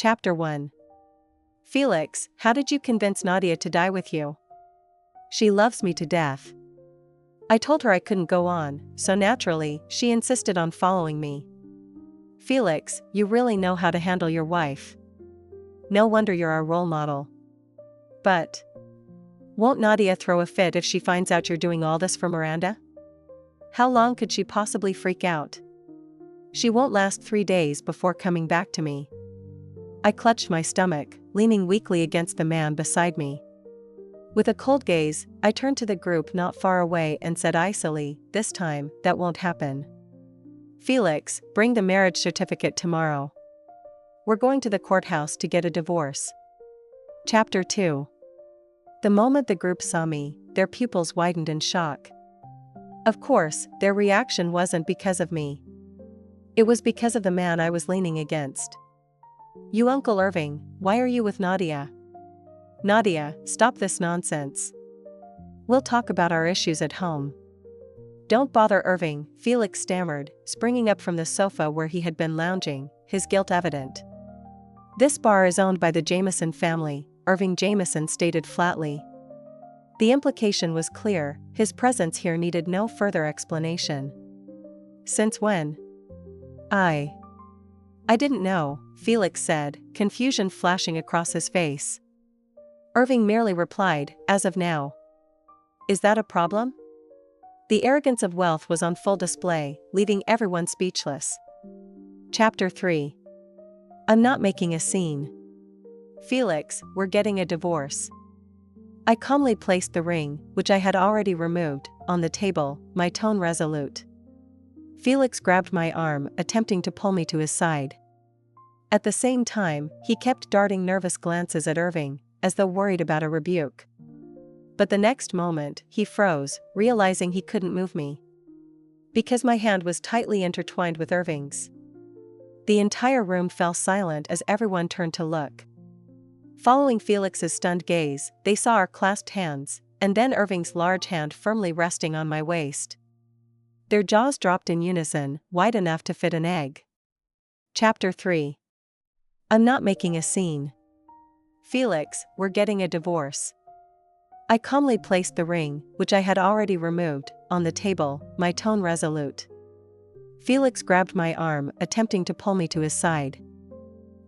Chapter 1. Felix, how did you convince Nadia to die with you? She loves me to death. I told her I couldn't go on, so naturally, she insisted on following me. Felix, you really know how to handle your wife. No wonder you're our role model. But won't Nadia throw a fit if she finds out you're doing all this for Miranda? How long could she possibly freak out? She won't last 3 days before coming back to me. I clutched my stomach, leaning weakly against the man beside me. With a cold gaze, I turned to the group not far away and said icily, "This time, that won't happen. Felix, bring the marriage certificate tomorrow. We're going to the courthouse to get a divorce." Chapter 2. The moment the group saw me, their pupils widened in shock. Of course, their reaction wasn't because of me. It was because of the man I was leaning against. "You Uncle Irving, why are you with Nadia?" "Nadia, stop this nonsense. We'll talk about our issues at home." "Don't bother Irving," Felix stammered, springing up from the sofa where he had been lounging, his guilt evident. "This bar is owned by the Jameson family," Irving Jameson stated flatly. The implication was clear, his presence here needed no further explanation. "Since when?" I didn't know," Felix said, confusion flashing across his face. Irving merely replied, "As of now." "Is that a problem?" The arrogance of wealth was on full display, leaving everyone speechless. Chapter 3. I'm not making a scene. "Felix, we're getting a divorce." I calmly placed the ring, which I had already removed, on the table, my tone resolute. Felix grabbed my arm, attempting to pull me to his side. At the same time, he kept darting nervous glances at Irving, as though worried about a rebuke. But the next moment, he froze, realizing he couldn't move me. Because my hand was tightly intertwined with Irving's. The entire room fell silent as everyone turned to look. Following Felix's stunned gaze, they saw our clasped hands, and then Irving's large hand firmly resting on my waist. Their jaws dropped in unison, wide enough to fit an egg. Chapter 3. I'm not making a scene. "Felix, we're getting a divorce." I calmly placed the ring, which I had already removed, on the table, my tone resolute. Felix grabbed my arm, attempting to pull me to his side.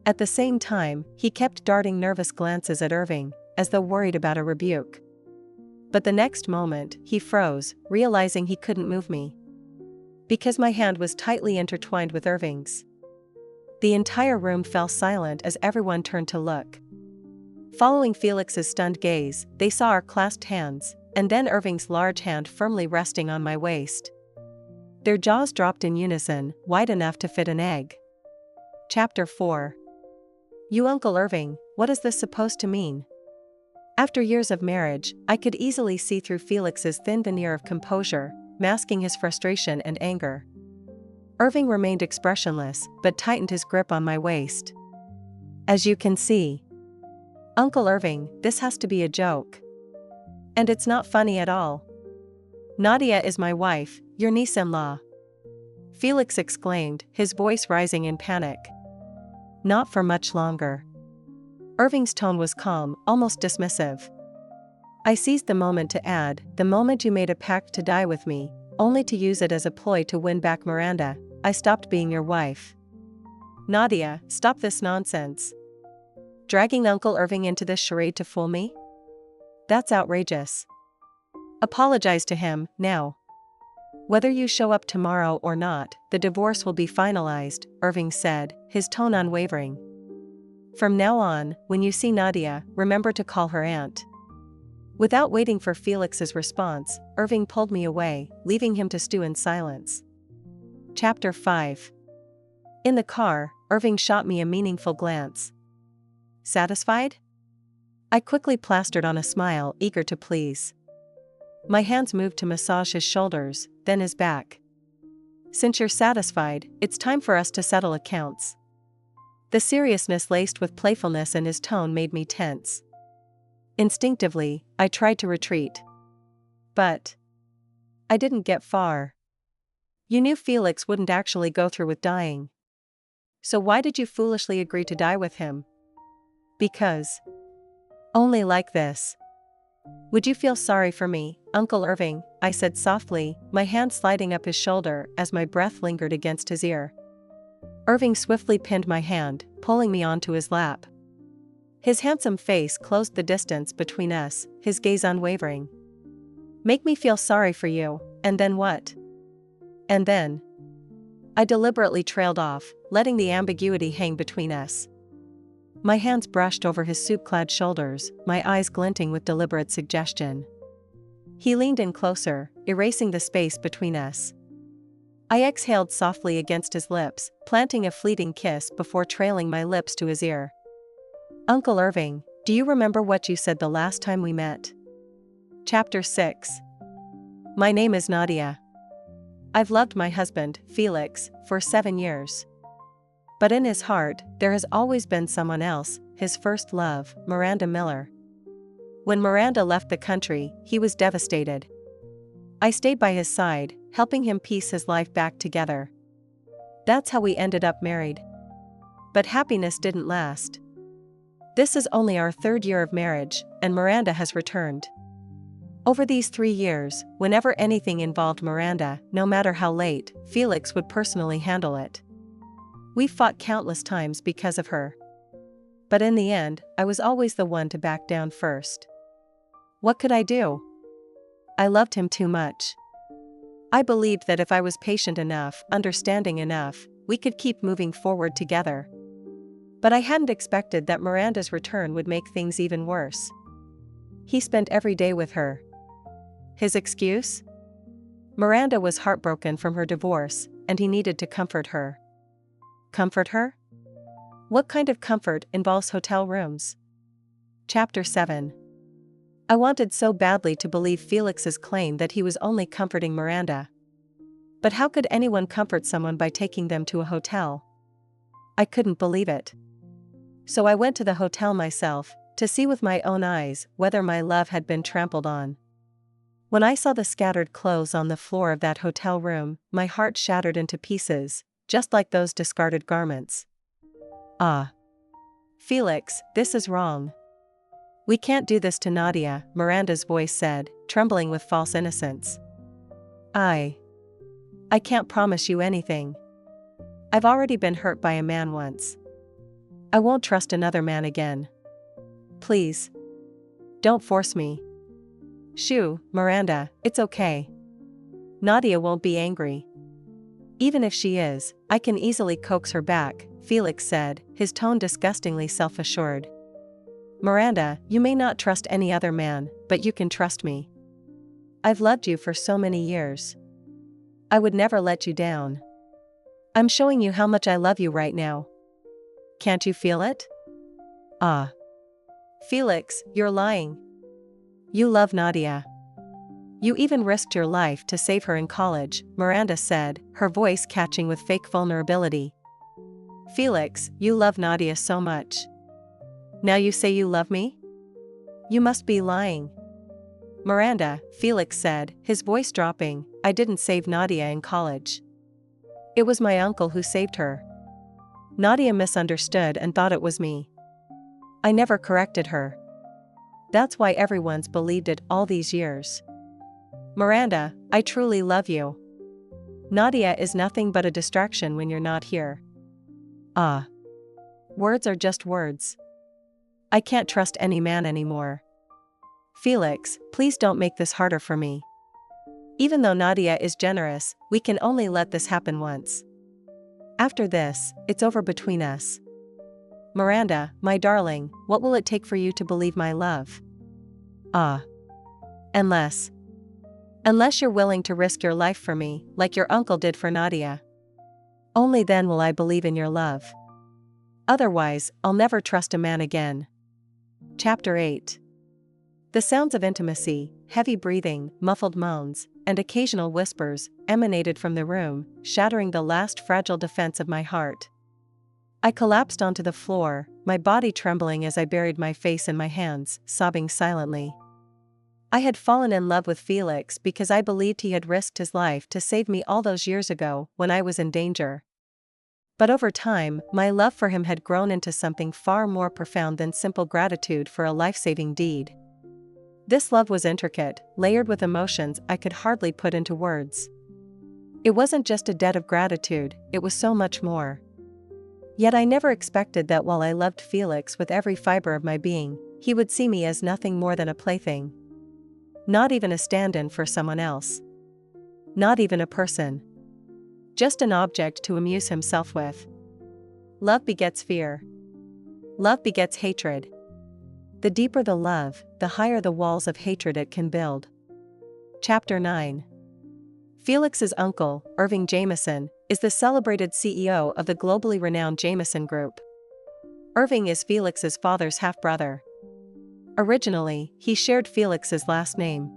At the same time, he kept darting nervous glances at Irving, as though worried about a rebuke. But the next moment, he froze, realizing he couldn't move me. Because my hand was tightly intertwined with Irving's. The entire room fell silent as everyone turned to look. Following Felix's stunned gaze, they saw our clasped hands, and then Irving's large hand firmly resting on my waist. Their jaws dropped in unison, wide enough to fit an egg. Chapter 4. You Uncle Irving, what is this supposed to mean? After years of marriage, I could easily see through Felix's thin veneer of composure, masking his frustration and anger. Irving remained expressionless, but tightened his grip on my waist. "As you can see, Uncle Irving, this has to be a joke. And it's not funny at all. Nadia is my wife, your niece-in-law." Felix exclaimed, his voice rising in panic. "Not for much longer." Irving's tone was calm, almost dismissive. I seized the moment to add, "The moment you made a pact to die with me, only to use it as a ploy to win back Miranda, I stopped being your wife." "Nadia, stop this nonsense. Dragging Uncle Irving into this charade to fool me? That's outrageous. Apologize to him, now. Whether you show up tomorrow or not, the divorce will be finalized," Irving said, his tone unwavering. "From now on, when you see Nadia, remember to call her aunt." Without waiting for Felix's response, Irving pulled me away, leaving him to stew in silence. Chapter 5. In the car, Irving shot me a meaningful glance. "Satisfied?" I quickly plastered on a smile, eager to please. My hands moved to massage his shoulders, then his back. "Since you're satisfied, it's time for us to settle accounts." The seriousness laced with playfulness in his tone made me tense. Instinctively, I tried to retreat. But I didn't get far. "You knew Felix wouldn't actually go through with dying." So why did you foolishly agree to die with him? Because. Only like this. Would you feel sorry for me, Uncle Irving? I said softly, my hand sliding up his shoulder as my breath lingered against his ear. Irving swiftly pinned my hand, pulling me onto his lap. His handsome face closed the distance between us, his gaze unwavering. Make me feel sorry for you, and then what? And then? I deliberately trailed off, letting the ambiguity hang between us. My hands brushed over his soup-clad shoulders, my eyes glinting with deliberate suggestion. He leaned in closer, erasing the space between us. I exhaled softly against his lips, planting a fleeting kiss before trailing my lips to his ear. Uncle Irving, do you remember what you said the last time we met? Chapter 6. My name is Nadia. I've loved my husband, Felix, for 7 years. But in his heart, there has always been someone else, his first love, Miranda Miller. When Miranda left the country, he was devastated. I stayed by his side, helping him piece his life back together. That's how we ended up married. But happiness didn't last. This is only our 3rd year of marriage, and Miranda has returned. Over these 3 years, whenever anything involved Miranda, no matter how late, Felix would personally handle it. We fought countless times because of her. But in the end, I was always the one to back down first. What could I do? I loved him too much. I believed that if I was patient enough, understanding enough, we could keep moving forward together. But I hadn't expected that Miranda's return would make things even worse. He spent every day with her. His excuse? Miranda was heartbroken from her divorce, and he needed to comfort her. Comfort her? What kind of comfort involves hotel rooms? Chapter 7. I wanted so badly to believe Felix's claim that he was only comforting Miranda. But how could anyone comfort someone by taking them to a hotel? I couldn't believe it. So I went to the hotel myself, to see with my own eyes whether my love had been trampled on. When I saw the scattered clothes on the floor of that hotel room, my heart shattered into pieces, just like those discarded garments. Ah. Felix, this is wrong. We can't do this to Nadia, Miranda's voice said, trembling with false innocence. I can't promise you anything. I've already been hurt by a man once. I won't trust another man again. Please. Don't force me. Shoo, Miranda, it's okay. Nadia won't be angry. Even if she is, I can easily coax her back, Felix said, his tone disgustingly self-assured. Miranda, you may not trust any other man, but you can trust me. I've loved you for so many years. I would never let you down. I'm showing you how much I love you right now. Can't you feel it? Ah. Felix, you're lying. You love Nadia. You even risked your life to save her in college, Miranda said, her voice catching with fake vulnerability. Felix, you love Nadia so much. Now you say you love me? You must be lying. Miranda, Felix said, his voice dropping, I didn't save Nadia in college. It was my uncle who saved her. Nadia misunderstood and thought it was me. I never corrected her. That's why everyone's believed it all these years. Miranda, I truly love you. Nadia is nothing but a distraction when you're not here. Ah. Words are just words. I can't trust any man anymore. Felix, please don't make this harder for me. Even though Nadia is generous, we can only let this happen once. After this, it's over between us. Miranda, my darling, what will it take for you to believe my love? Ah. Unless you're willing to risk your life for me, like your uncle did for Nadia. Only then will I believe in your love. Otherwise, I'll never trust a man again. Chapter 8. The sounds of intimacy, heavy breathing, muffled moans, and occasional whispers emanated from the room, shattering the last fragile defense of my heart. I collapsed onto the floor, my body trembling as I buried my face in my hands, sobbing silently. I had fallen in love with Felix because I believed he had risked his life to save me all those years ago when I was in danger. But over time, my love for him had grown into something far more profound than simple gratitude for a life-saving deed. This love was intricate, layered with emotions I could hardly put into words. It wasn't just a debt of gratitude, it was so much more. Yet I never expected that while I loved Felix with every fiber of my being, he would see me as nothing more than a plaything. Not even a stand-in for someone else. Not even a person. Just an object to amuse himself with. Love begets fear. Love begets hatred. The deeper the love, the higher the walls of hatred it can build. Chapter 9. Felix's uncle, Irving Jameson, is the celebrated CEO of the globally renowned Jameson Group. Irving is Felix's father's half-brother. Originally, he shared Felix's last name.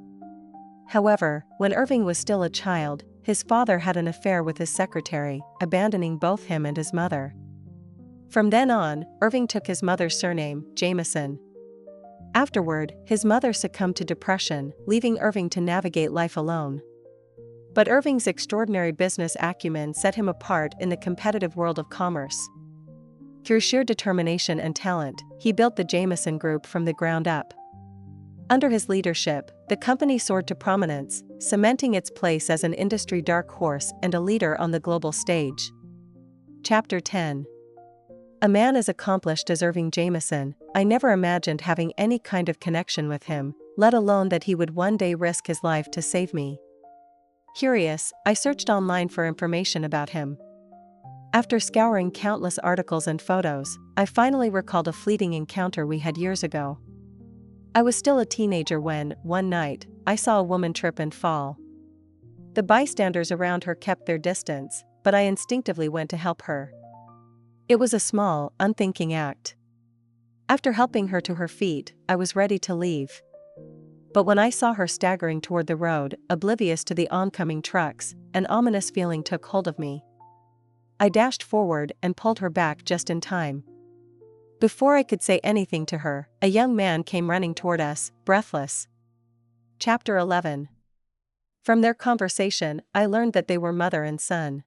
However, when Irving was still a child, his father had an affair with his secretary, abandoning both him and his mother. From then on, Irving took his mother's surname, Jameson. Afterward, his mother succumbed to depression, leaving Irving to navigate life alone. But Irving's extraordinary business acumen set him apart in the competitive world of commerce. Through sheer determination and talent, he built the Jameson Group from the ground up. Under his leadership, the company soared to prominence, cementing its place as an industry dark horse and a leader on the global stage. Chapter 10. A man as accomplished as Irving Jameson, I never imagined having any kind of connection with him, let alone that he would one day risk his life to save me. Curious, I searched online for information about him. After scouring countless articles and photos, I finally recalled a fleeting encounter we had years ago. I was still a teenager when, one night, I saw a woman trip and fall. The bystanders around her kept their distance, but I instinctively went to help her. It was a small, unthinking act. After helping her to her feet, I was ready to leave. But when I saw her staggering toward the road, oblivious to the oncoming trucks, an ominous feeling took hold of me. I dashed forward and pulled her back just in time. Before I could say anything to her, a young man came running toward us, breathless. Chapter 11. From their conversation, I learned that they were mother and son.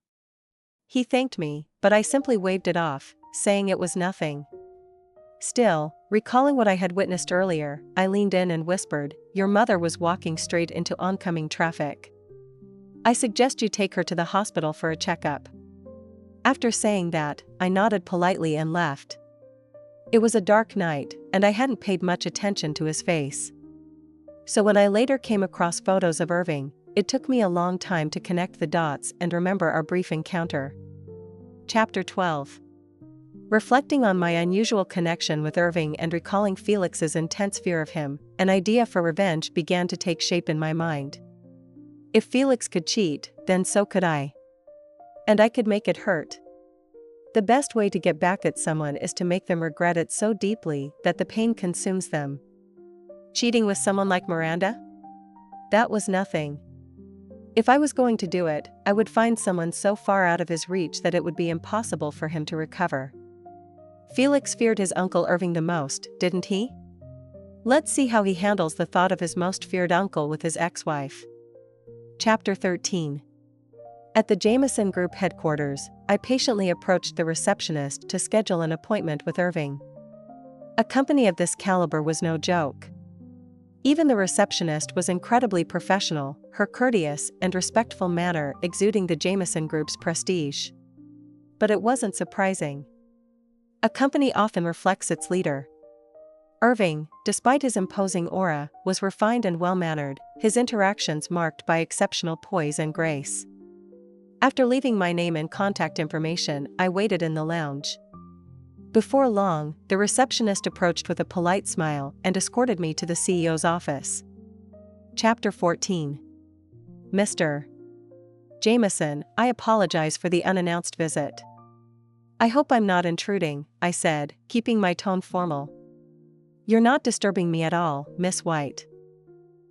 He thanked me, but I simply waved it off, saying it was nothing. Still, recalling what I had witnessed earlier, I leaned in and whispered, "Your mother was walking straight into oncoming traffic. I suggest you take her to the hospital for a checkup." After saying that, I nodded politely and left. It was a dark night, and I hadn't paid much attention to his face. So when I later came across photos of Irving, it took me a long time to connect the dots and remember our brief encounter. Chapter 12. Reflecting on my unusual connection with Irving and recalling Felix's intense fear of him, an idea for revenge began to take shape in my mind. If Felix could cheat, then so could I. And I could make it hurt. The best way to get back at someone is to make them regret it so deeply that the pain consumes them. Cheating with someone like Miranda? That was nothing. If I was going to do it, I would find someone so far out of his reach that it would be impossible for him to recover. Felix feared his uncle Irving the most, didn't he? Let's see how he handles the thought of his most feared uncle with his ex-wife. Chapter 13. At the Jameson Group headquarters, I patiently approached the receptionist to schedule an appointment with Irving. A company of this caliber was no joke. Even the receptionist was incredibly professional, her courteous and respectful manner exuding the Jameson Group's prestige. But it wasn't surprising. A company often reflects its leader. Irving, despite his imposing aura, was refined and well-mannered, his interactions marked by exceptional poise and grace. After leaving my name and contact information, I waited in the lounge. Before long, the receptionist approached with a polite smile and escorted me to the CEO's office. Chapter 14. Mr. Jameson, I apologize for the unannounced visit. I hope I'm not intruding, I said, keeping my tone formal. You're not disturbing me at all, Miss White.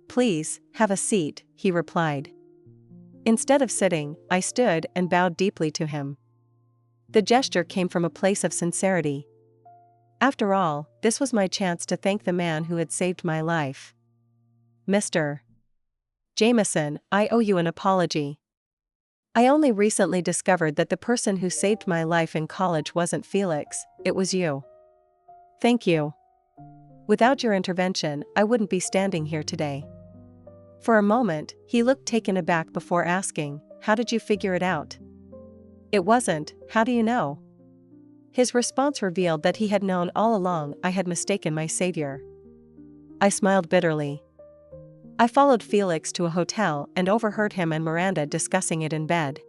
Please, have a seat, he replied. Instead of sitting, I stood and bowed deeply to him. The gesture came from a place of sincerity. After all, this was my chance to thank the man who had saved my life. Mr. Jameson, I owe you an apology. I only recently discovered that the person who saved my life in college wasn't Felix, it was you. Thank you. Without your intervention, I wouldn't be standing here today. For a moment, he looked taken aback before asking, how did you figure it out? It wasn't, how do you know? His response revealed that he had known all along I had mistaken my savior. I smiled bitterly. I followed Felix to a hotel and overheard him and Miranda discussing it in bed.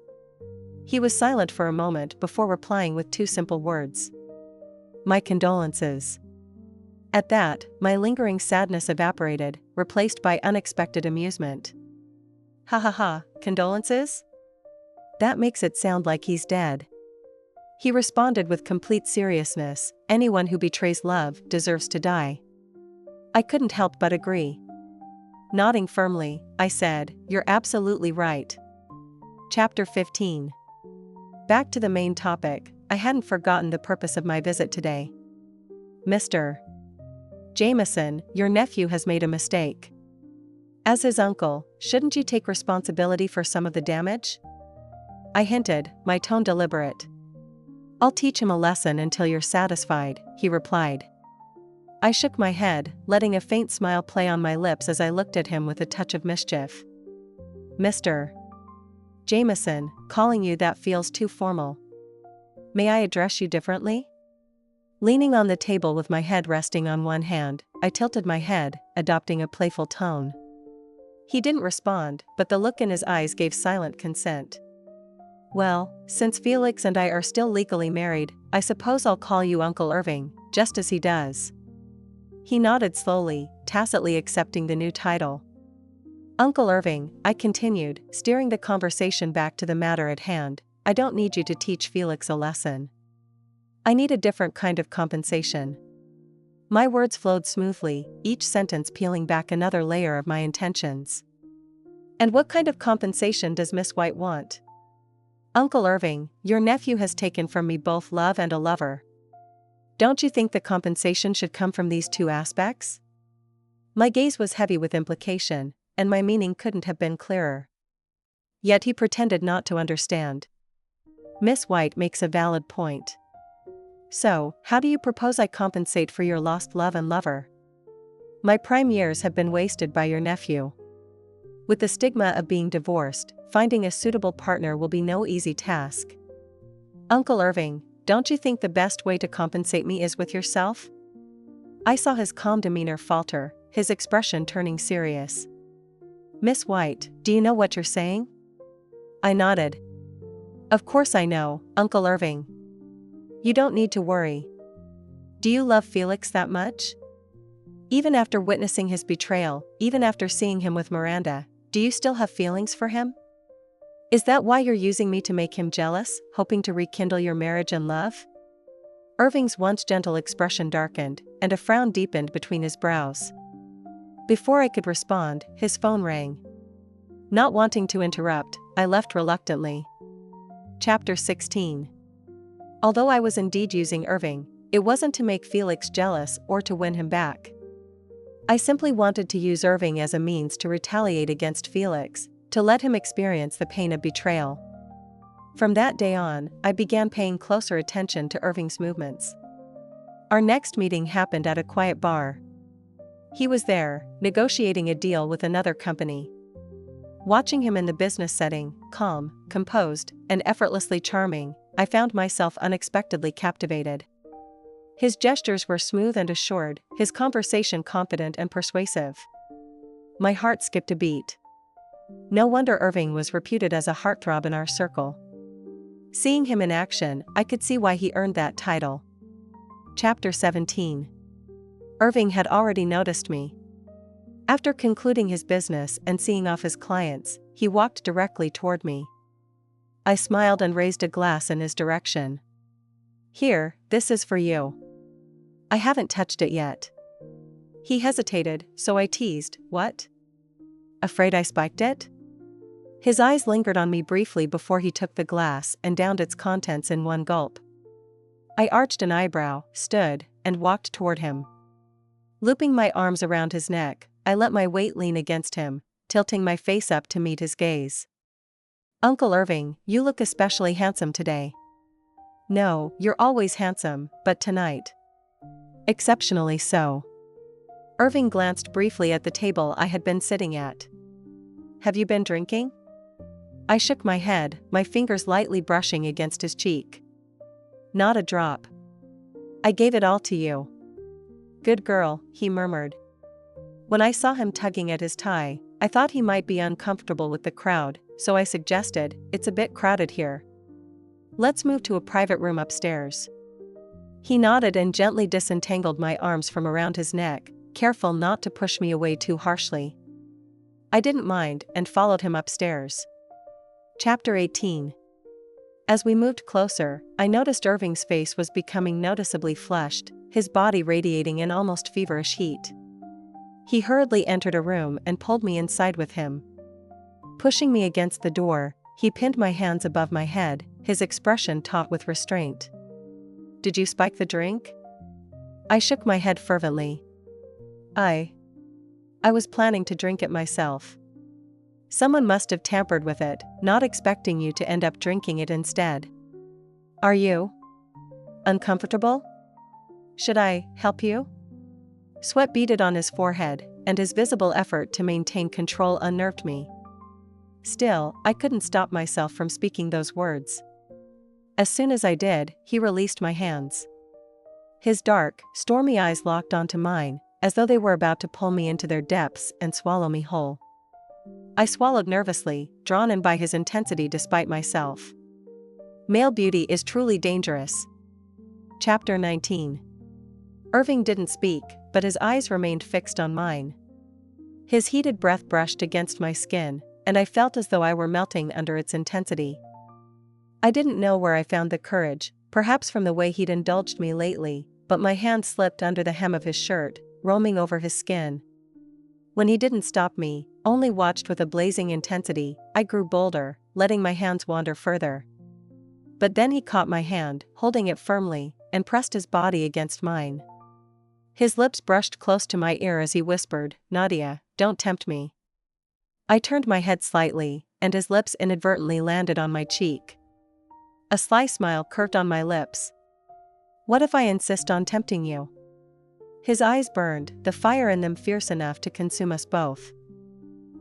He was silent for a moment before replying with two simple words. My condolences. At that, my lingering sadness evaporated, replaced by unexpected amusement. Ha ha ha, condolences? That makes it sound like he's dead. He responded with complete seriousness, anyone who betrays love deserves to die. I couldn't help but agree. Nodding firmly, I said, you're absolutely right. Chapter 15. Back to the main topic, I hadn't forgotten the purpose of my visit today. Mr. Jameson, your nephew has made a mistake. As his uncle, shouldn't you take responsibility for some of the damage? I hinted, my tone deliberate. I'll teach him a lesson until you're satisfied, he replied. I shook my head, letting a faint smile play on my lips as I looked at him with a touch of mischief. Mr. Jameson, calling you that feels too formal. May I address you differently? Leaning on the table with my head resting on one hand, I tilted my head, adopting a playful tone. He didn't respond, but the look in his eyes gave silent consent. Well, since Felix and I are still legally married, I suppose I'll call you Uncle Irving, just as he does. He nodded slowly, tacitly accepting the new title. Uncle Irving, I continued, steering the conversation back to the matter at hand, I don't need you to teach Felix a lesson. I need a different kind of compensation. My words flowed smoothly, each sentence peeling back another layer of my intentions. And what kind of compensation does Miss White want? Uncle Irving, your nephew has taken from me both love and a lover. Don't you think the compensation should come from these two aspects? My gaze was heavy with implication, and my meaning couldn't have been clearer. Yet he pretended not to understand. Miss White makes a valid point. So, how do you propose I compensate for your lost love and lover? My prime years have been wasted by your nephew. With the stigma of being divorced, finding a suitable partner will be no easy task. Uncle Irving, don't you think the best way to compensate me is with yourself? I saw his calm demeanor falter, his expression turning serious. Miss White, do you know what you're saying? I nodded. Of course I know, Uncle Irving. You don't need to worry. Do you love Felix that much? Even after witnessing his betrayal, even after seeing him with Miranda, do you still have feelings for him? Is that why you're using me to make him jealous, hoping to rekindle your marriage and love? Irving's once gentle expression darkened, and a frown deepened between his brows. Before I could respond, his phone rang. Not wanting to interrupt, I left reluctantly. Chapter 16. Although I was indeed using Irving, it wasn't to make Felix jealous or to win him back. I simply wanted to use Irving as a means to retaliate against Felix, to let him experience the pain of betrayal. From that day on, I began paying closer attention to Irving's movements. Our next meeting happened at a quiet bar. He was there, negotiating a deal with another company. Watching him in the business setting, calm, composed, and effortlessly charming, I found myself unexpectedly captivated. His gestures were smooth and assured, his conversation confident and persuasive. My heart skipped a beat. No wonder Irving was reputed as a heartthrob in our circle. Seeing him in action, I could see why he earned that title. Chapter 17. Irving had already noticed me. After concluding his business and seeing off his clients, he walked directly toward me. I smiled and raised a glass in his direction. Here, this is for you. I haven't touched it yet. He hesitated, so I teased, what? Afraid I spiked it? His eyes lingered on me briefly before he took the glass and downed its contents in one gulp. I arched an eyebrow, stood, and walked toward him. Looping my arms around his neck, I let my weight lean against him, tilting my face up to meet his gaze. Uncle Irving, you look especially handsome today. No, you're always handsome, but tonight. Exceptionally so. Irving glanced briefly at the table I had been sitting at. Have you been drinking? I shook my head, my fingers lightly brushing against his cheek. Not a drop. I gave it all to you. Good girl, he murmured. When I saw him tugging at his tie, I thought he might be uncomfortable with the crowd, so I suggested, it's a bit crowded here. Let's move to a private room upstairs. He nodded and gently disentangled my arms from around his neck, careful not to push me away too harshly. I didn't mind and followed him upstairs. Chapter 18. As we moved closer, I noticed Irving's face was becoming noticeably flushed, his body radiating an almost feverish heat. He hurriedly entered a room and pulled me inside with him. Pushing me against the door, he pinned my hands above my head, his expression taut with restraint. Did you spike the drink? I shook my head fervently. I was planning to drink it myself. Someone must have tampered with it, not expecting you to end up drinking it instead. Are you uncomfortable? Should I help you? Sweat beaded on his forehead, and his visible effort to maintain control unnerved me. Still, I couldn't stop myself from speaking those words. As soon as I did, he released my hands. His dark, stormy eyes locked onto mine, as though they were about to pull me into their depths and swallow me whole. I swallowed nervously, drawn in by his intensity despite myself. Male beauty is truly dangerous. Chapter 19. Irving didn't speak, but his eyes remained fixed on mine. His heated breath brushed against my skin, and I felt as though I were melting under its intensity. I didn't know where I found the courage, perhaps from the way he'd indulged me lately, but my hand slipped under the hem of his shirt, roaming over his skin. When he didn't stop me, only watched with a blazing intensity, I grew bolder, letting my hands wander further. But then he caught my hand, holding it firmly, and pressed his body against mine. His lips brushed close to my ear as he whispered, "Nadia, don't tempt me." I turned my head slightly, and his lips inadvertently landed on my cheek. A sly smile curved on my lips. What if I insist on tempting you? His eyes burned, the fire in them fierce enough to consume us both.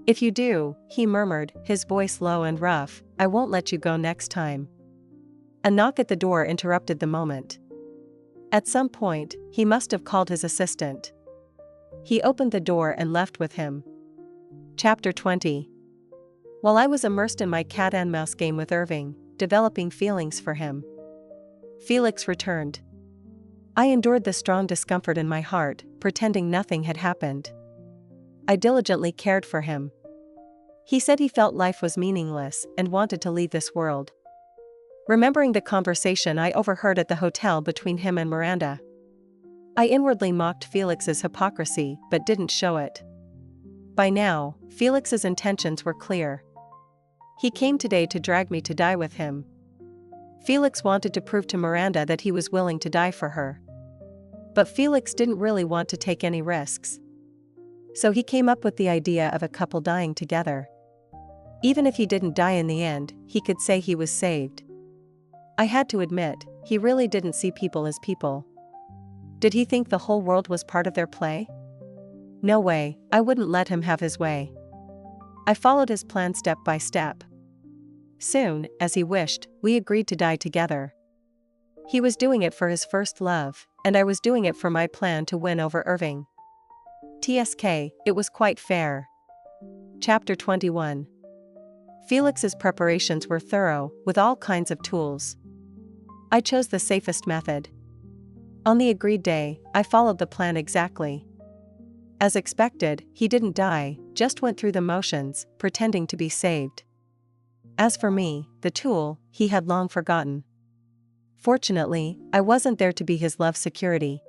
If you do, he murmured, his voice low and rough, I won't let you go next time. A knock at the door interrupted the moment. At some point, he must have called his assistant. He opened the door and left with him. Chapter 20. While I was immersed in my cat and mouse game with Irving, developing feelings for him, Felix returned. I endured the strong discomfort in my heart, pretending nothing had happened. I diligently cared for him. He said he felt life was meaningless and wanted to leave this world. Remembering the conversation I overheard at the hotel between him and Miranda, I inwardly mocked Felix's hypocrisy but didn't show it. By now, Felix's intentions were clear. He came today to drag me to die with him. Felix wanted to prove to Miranda that he was willing to die for her. But Felix didn't really want to take any risks. So he came up with the idea of a couple dying together. Even if he didn't die in the end, he could say he was saved. I had to admit, he really didn't see people as people. Did he think the whole world was part of their play? No way, I wouldn't let him have his way. I followed his plan step by step. Soon, as he wished, we agreed to die together. He was doing it for his first love, and I was doing it for my plan to win over Irving. TSK, it was quite fair. Chapter 21. Felix's preparations were thorough, with all kinds of tools. I chose the safest method. On the agreed day, I followed the plan exactly. As expected, he didn't die, just went through the motions, pretending to be saved. As for me, the tool, he had long forgotten. Fortunately, I wasn't there to be his love security.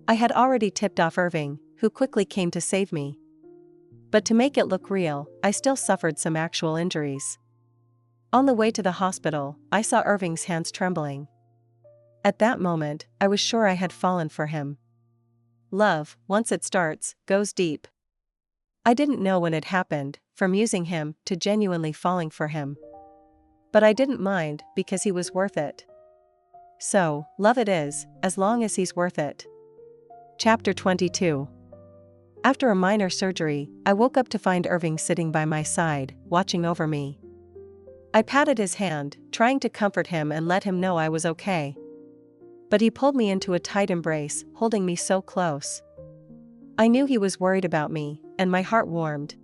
I had already tipped off Irving, who quickly came to save me. But to make it look real, I still suffered some actual injuries. On the way to the hospital, I saw Irving's hands trembling. At that moment, I was sure I had fallen for him. Love, once it starts, goes deep. I didn't know when it happened, from using him to genuinely falling for him. But I didn't mind because he was worth it. So, love it is, as long as he's worth it. Chapter 22. After a minor surgery, I woke up to find Irving sitting by my side, watching over me. I patted his hand, trying to comfort him and let him know I was okay. But he pulled me into a tight embrace, holding me so close. I knew he was worried about me, and my heart warmed.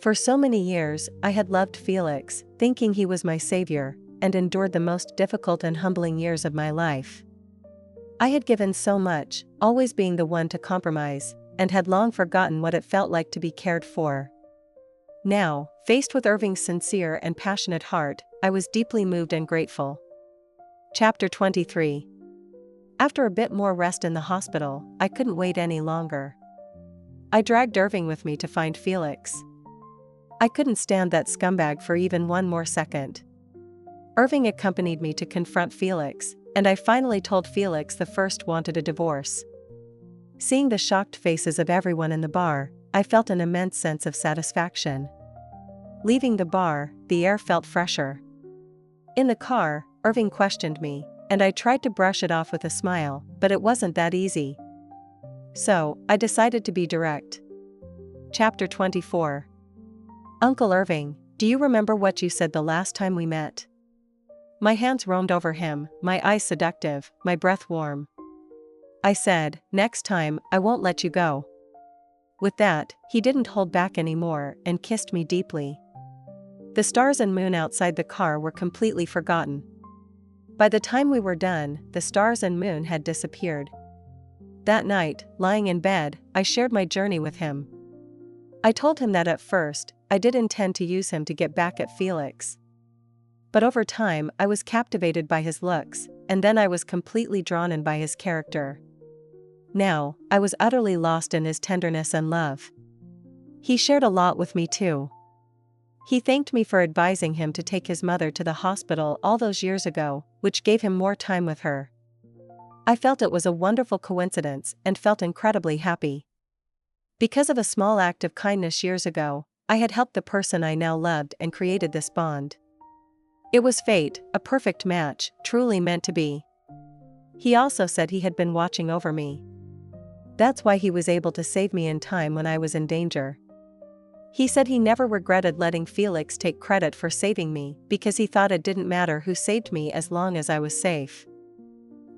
For so many years, I had loved Felix, thinking he was my savior, and endured the most difficult and humbling years of my life. I had given so much, always being the one to compromise, and had long forgotten what it felt like to be cared for. Now, faced with Irving's sincere and passionate heart, I was deeply moved and grateful. Chapter 23. After a bit more rest in the hospital, I couldn't wait any longer. I dragged Irving with me to find Felix. I couldn't stand that scumbag for even one more second. Irving accompanied me to confront Felix, and I finally told Felix the first wanted a divorce. Seeing the shocked faces of everyone in the bar, I felt an immense sense of satisfaction. Leaving the bar, the air felt fresher. In the car, Irving questioned me, and I tried to brush it off with a smile, but it wasn't that easy. So, I decided to be direct. Chapter 24. Uncle Irving, do you remember what you said the last time we met? My hands roamed over him, my eyes seductive, my breath warm. I said, next time, I won't let you go. With that, he didn't hold back anymore and kissed me deeply. The stars and moon outside the car were completely forgotten. By the time we were done, the stars and moon had disappeared. That night, lying in bed, I shared my journey with him. I told him that at first, I did intend to use him to get back at Felix. But over time, I was captivated by his looks, and then I was completely drawn in by his character. Now, I was utterly lost in his tenderness and love. He shared a lot with me too. He thanked me for advising him to take his mother to the hospital all those years ago, which gave him more time with her. I felt it was a wonderful coincidence and felt incredibly happy. Because of a small act of kindness years ago, I had helped the person I now loved and created this bond. It was fate, a perfect match, truly meant to be. He also said he had been watching over me. That's why he was able to save me in time when I was in danger. He said he never regretted letting Felix take credit for saving me because he thought it didn't matter who saved me as long as I was safe.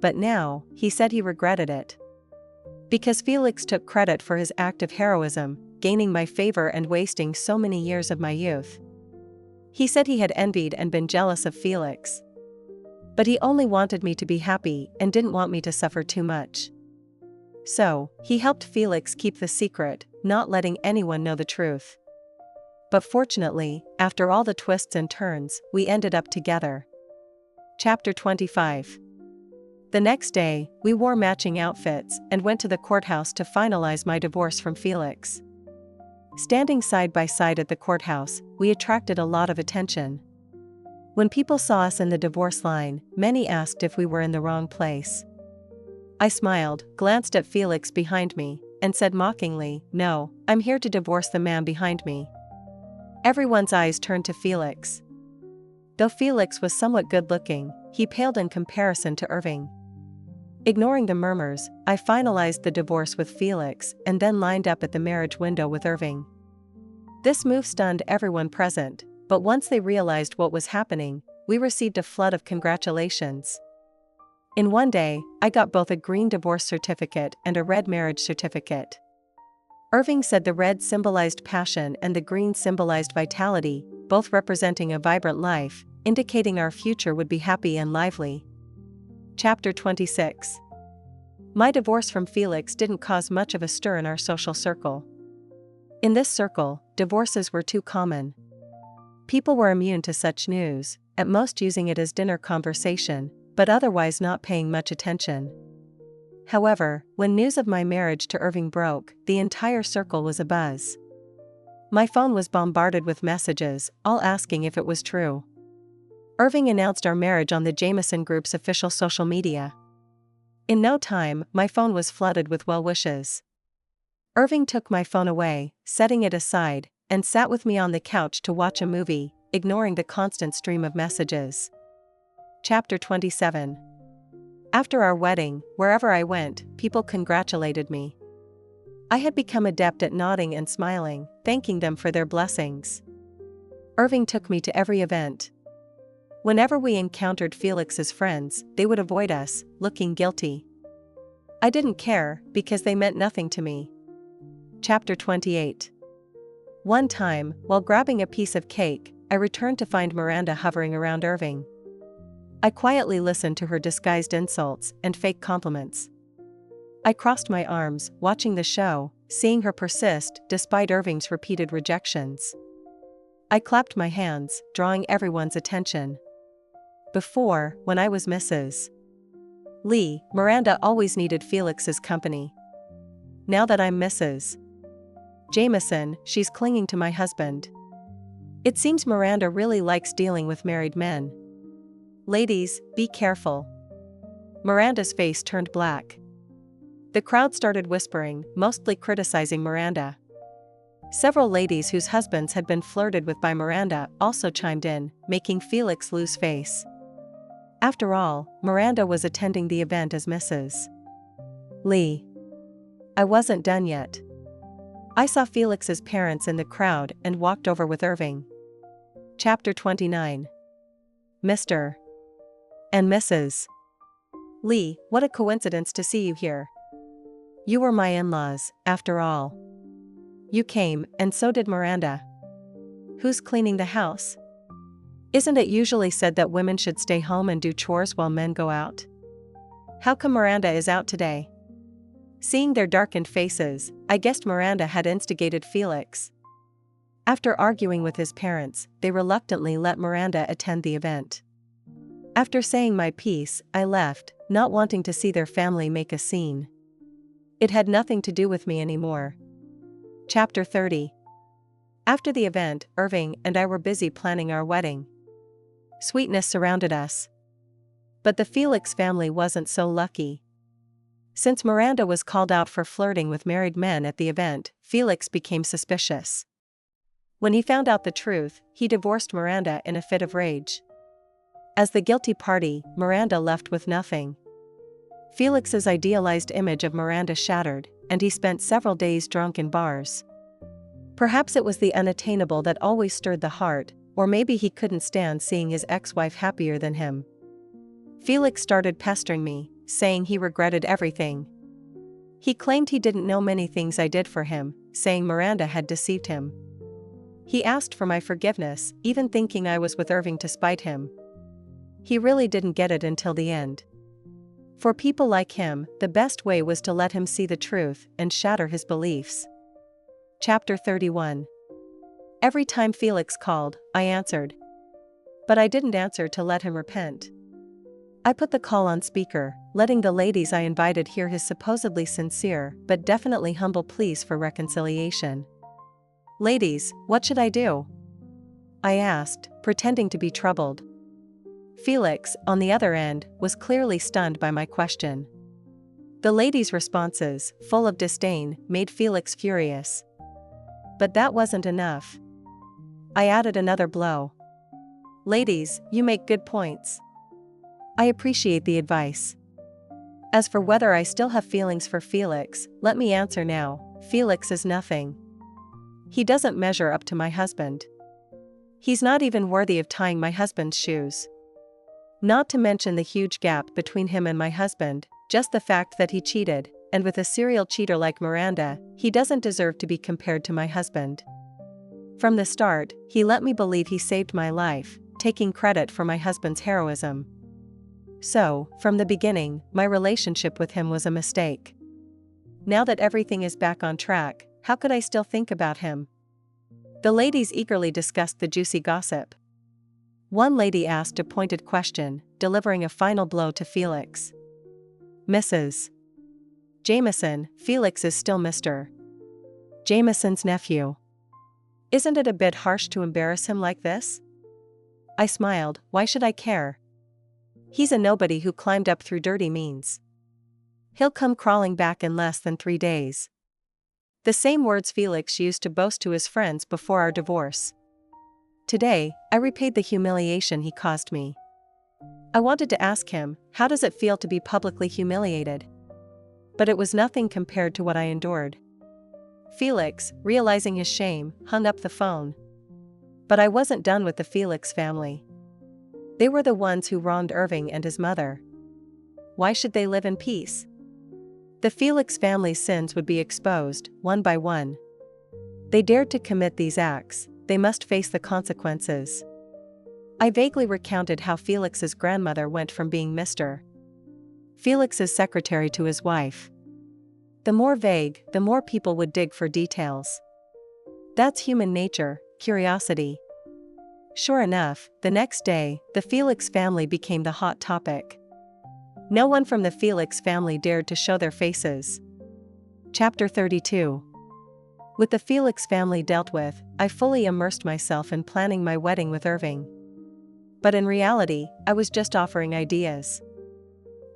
But now, he said he regretted it. Because Felix took credit for his act of heroism, gaining my favor and wasting so many years of my youth. He said he had envied and been jealous of Felix. But he only wanted me to be happy and didn't want me to suffer too much. So, he helped Felix keep the secret, not letting anyone know the truth. But fortunately, after all the twists and turns, we ended up together. Chapter 25. The next day, we wore matching outfits and went to the courthouse to finalize my divorce from Felix. Standing side by side at the courthouse, we attracted a lot of attention. When people saw us in the divorce line, many asked if we were in the wrong place. I smiled, glanced at Felix behind me, and said mockingly, "No, I'm here to divorce the man behind me." Everyone's eyes turned to Felix. Though Felix was somewhat good-looking, he paled in comparison to Irving. Ignoring the murmurs, I finalized the divorce with Felix and then lined up at the marriage window with Irving. This move stunned everyone present, but once they realized what was happening, we received a flood of congratulations. In one day, I got both a green divorce certificate and a red marriage certificate. Irving said the red symbolized passion and the green symbolized vitality, both representing a vibrant life, indicating our future would be happy and lively. Chapter 26. My divorce from Felix didn't cause much of a stir in our social circle. In this circle, divorces were too common. People were immune to such news, at most using it as dinner conversation, but otherwise not paying much attention. However, when news of my marriage to Irving broke, the entire circle was abuzz. My phone was bombarded with messages, all asking if it was true. Irving announced our marriage on the Jameson Group's official social media. In no time, my phone was flooded with well wishes. Irving took my phone away, setting it aside, and sat with me on the couch to watch a movie, ignoring the constant stream of messages. Chapter 27. After our wedding, wherever I went, people congratulated me. I had become adept at nodding and smiling, thanking them for their blessings. Irving took me to every event. Whenever we encountered Felix's friends, they would avoid us, looking guilty. I didn't care, because they meant nothing to me. Chapter 28. One time, while grabbing a piece of cake, I returned to find Miranda hovering around Irving. I quietly listened to her disguised insults and fake compliments. I crossed my arms, watching the show, seeing her persist despite Irving's repeated rejections. I clapped my hands, drawing everyone's attention. Before, when I was Mrs. Lee, Miranda always needed Felix's company. Now that I'm Mrs. Jameson, she's clinging to my husband. It seems Miranda really likes dealing with married men. Ladies, be careful. Miranda's face turned black. The crowd started whispering, mostly criticizing Miranda. Several ladies whose husbands had been flirted with by Miranda also chimed in, making Felix lose face. After all, Miranda was attending the event as Mrs. Lee. I wasn't done yet. I saw Felix's parents in the crowd and walked over with Irving. Chapter 29. Mr. and Mrs. Lee, what a coincidence to see you here. You were my in-laws, after all. You came, and so did Miranda. Who's cleaning the house? Isn't it usually said that women should stay home and do chores while men go out? How come Miranda is out today? Seeing their darkened faces, I guessed Miranda had instigated Felix. After arguing with his parents, they reluctantly let Miranda attend the event. After saying my piece, I left, not wanting to see their family make a scene. It had nothing to do with me anymore. Chapter 30. After the event, Irving and I were busy planning our wedding. Sweetness surrounded us. But the Felix family wasn't so lucky. Since Miranda was called out for flirting with married men at the event, Felix became suspicious. When he found out the truth, he divorced Miranda in a fit of rage. As the guilty party, Miranda left with nothing. Felix's idealized image of Miranda shattered, and he spent several days drunk in bars. Perhaps it was the unattainable that always stirred the heart, or maybe he couldn't stand seeing his ex-wife happier than him. Felix started pestering me, saying he regretted everything. He claimed he didn't know many things I did for him, saying Miranda had deceived him. He asked for my forgiveness, even thinking I was with Irving to spite him. He really didn't get it until the end. For people like him, the best way was to let him see the truth and shatter his beliefs. Chapter 31. Every time Felix called, I answered. But I didn't answer to let him repent. I put the call on speaker, letting the ladies I invited hear his supposedly sincere but definitely humble pleas for reconciliation. Ladies, what should I do? I asked, pretending to be troubled. Felix, on the other end, was clearly stunned by my question. The ladies' responses, full of disdain, made Felix furious. But that wasn't enough. I added another blow. Ladies, you make good points. I appreciate the advice. As for whether I still have feelings for Felix, let me answer now. Felix is nothing. He doesn't measure up to my husband. He's not even worthy of tying my husband's shoes. Not to mention the huge gap between him and my husband, just the fact that he cheated, and with a serial cheater like Miranda, he doesn't deserve to be compared to my husband. From the start, he let me believe he saved my life, taking credit for my husband's heroism. So, from the beginning, my relationship with him was a mistake. Now that everything is back on track, how could I still think about him? The ladies eagerly discussed the juicy gossip. One lady asked a pointed question, delivering a final blow to Felix. Mrs. Jameson, Felix is still Mr. Jameson's nephew. Isn't it a bit harsh to embarrass him like this? I smiled, why should I care? He's a nobody who climbed up through dirty means. He'll come crawling back in less than 3 days. The same words Felix used to boast to his friends before our divorce. Today, I repaid the humiliation he caused me. I wanted to ask him, how does it feel to be publicly humiliated? But it was nothing compared to what I endured. Felix, realizing his shame, hung up the phone. But I wasn't done with the Felix family. They were the ones who wronged Irving and his mother. Why should they live in peace? The Felix family's sins would be exposed, one by one. They dared to commit these acts, they must face the consequences. I vaguely recounted how Felix's grandmother went from being Mr. Felix's secretary to his wife. The more vague, the more people would dig for details. That's human nature, curiosity. Sure enough, the next day, the Felix family became the hot topic. No one from the Felix family dared to show their faces. Chapter 32. With the Felix family dealt with, I fully immersed myself in planning my wedding with Irving. But in reality, I was just offering ideas.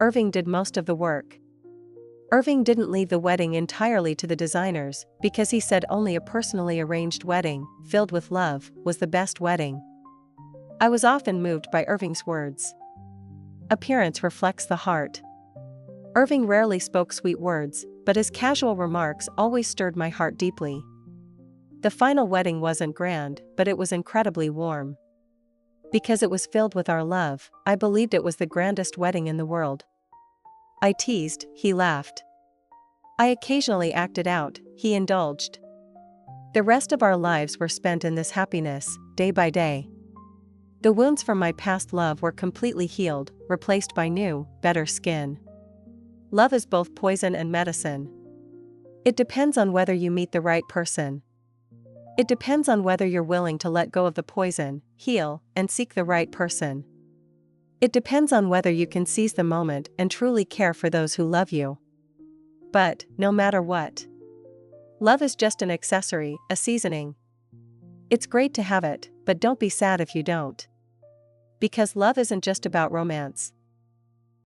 Irving did most of the work. Irving didn't leave the wedding entirely to the designers, because he said only a personally arranged wedding, filled with love, was the best wedding. I was often moved by Irving's words. Appearance reflects the heart. Irving rarely spoke sweet words, but his casual remarks always stirred my heart deeply. The final wedding wasn't grand, but it was incredibly warm. Because it was filled with our love, I believed it was the grandest wedding in the world. I teased, he laughed. I occasionally acted out, he indulged. The rest of our lives were spent in this happiness, day by day. The wounds from my past love were completely healed, replaced by new, better skin. Love is both poison and medicine. It depends on whether you meet the right person. It depends on whether you're willing to let go of the poison, heal, and seek the right person. It depends on whether you can seize the moment and truly care for those who love you. But, no matter what, love is just an accessory, a seasoning. It's great to have it, but don't be sad if you don't. Because love isn't just about romance.